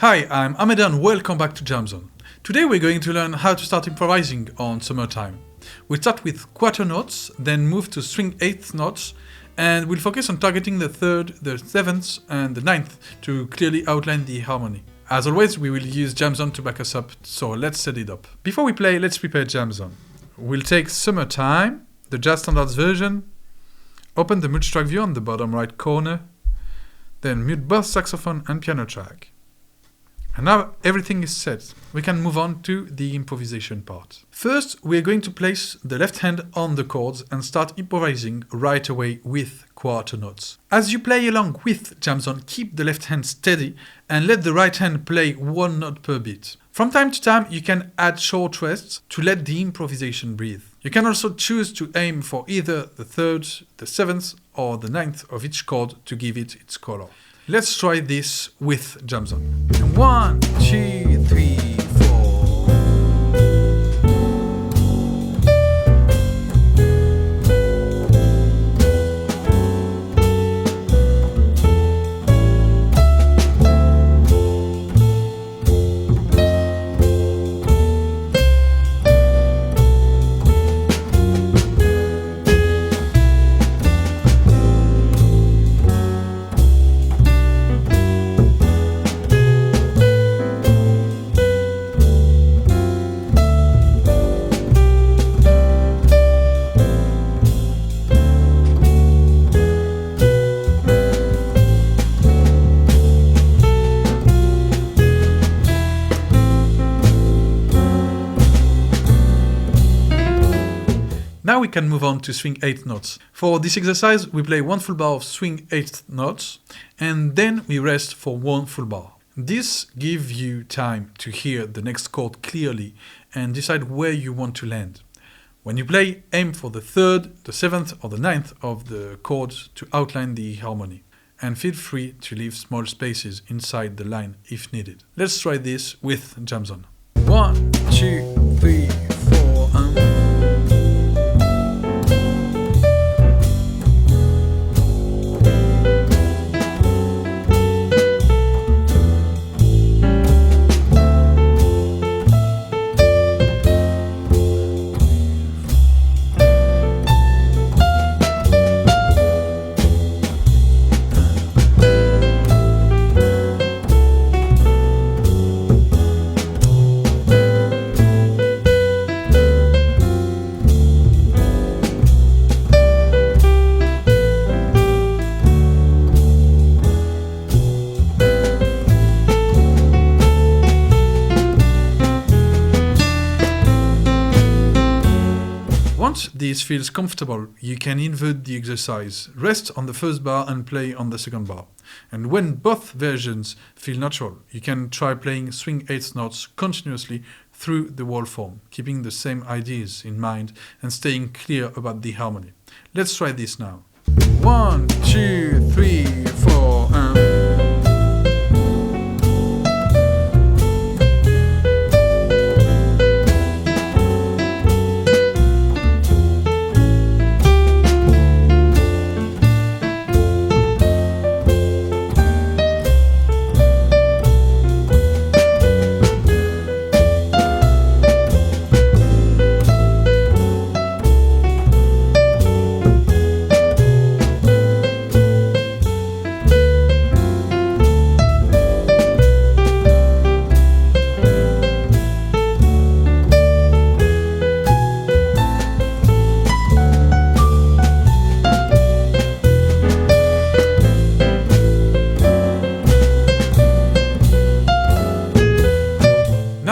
Hi, I'm Amedee and welcome back to Jamzone. Today we're going to learn how to start improvising on Summertime. We'll start with quarter notes, then move to string eighth notes, and we'll focus on targeting the third, the seventh, and the ninth to clearly outline the harmony. As always, we will use Jamzone to back us up, so let's set it up. Before we play, let's prepare Jamzone. We'll take Summertime, the Jazz Standards version, open the multi-track view on the bottom right corner, then mute both saxophone and piano track. And now everything is set. We can move on to the improvisation part. First, we're going to place the left hand on the chords and start improvising right away with quarter notes. As you play along with Jamzone, keep the left hand steady and let the right hand play one note per beat. From time to time, you can add short rests to let the improvisation breathe. You can also choose to aim for either the third, the seventh, or the ninth of each chord to give it its color. Let's try this with Jamzone. 1, 2, 3, 4. Now we can move on to swing eighth notes. For this exercise, we play one full bar of swing eighth notes, and then we rest for one full bar. This gives you time to hear the next chord clearly and decide where you want to land. When you play, aim for the third, the seventh, or the ninth of the chords to outline the harmony. And feel free to leave small spaces inside the line if needed. Let's try this with Jamzone. 1, 2, 3, 4, Once this feels comfortable, you can invert the exercise. Rest on the first bar and play on the second bar. And when both versions feel natural, you can try playing swing eighth notes continuously through the whole form, keeping the same ideas in mind and staying clear about the harmony. Let's try this now. 1, 2, 3, 4,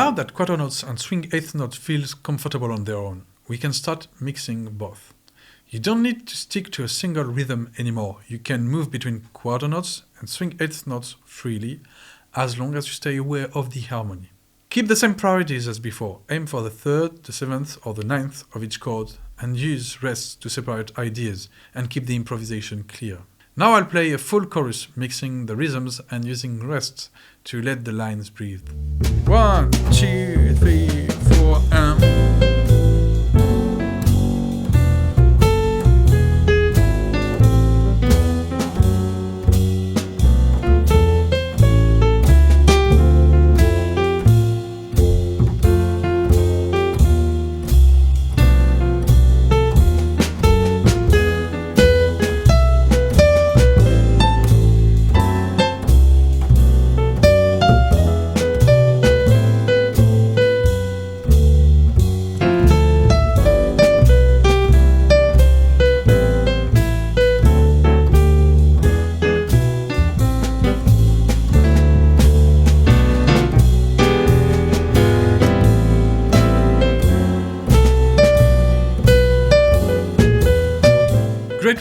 Now that quarter notes and swing eighth notes feels comfortable on their own, we can start mixing both. You don't need to stick to a single rhythm anymore. You can move between quarter notes and swing eighth notes freely, as long as you stay aware of the harmony. Keep the same priorities as before. Aim for the third, the seventh, or the ninth of each chord, and use rests to separate ideas and keep the improvisation clear. Now I'll play a full chorus, mixing the rhythms and using rests to let the lines breathe. 1, 2, 3, 4,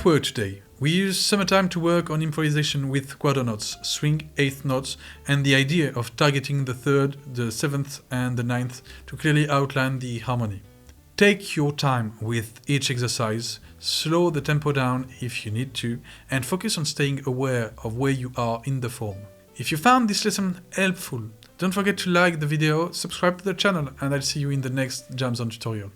What worked today? We used Summertime to work on improvisation with quarter notes, swing eighth notes, and the idea of targeting the third, the seventh, and the ninth to clearly outline the harmony. Take your time with each exercise, slow the tempo down if you need to, and focus on staying aware of where you are in the form. If you found this lesson helpful, don't forget to like the video, subscribe to the channel, and I'll see you in the next Jamzone tutorial.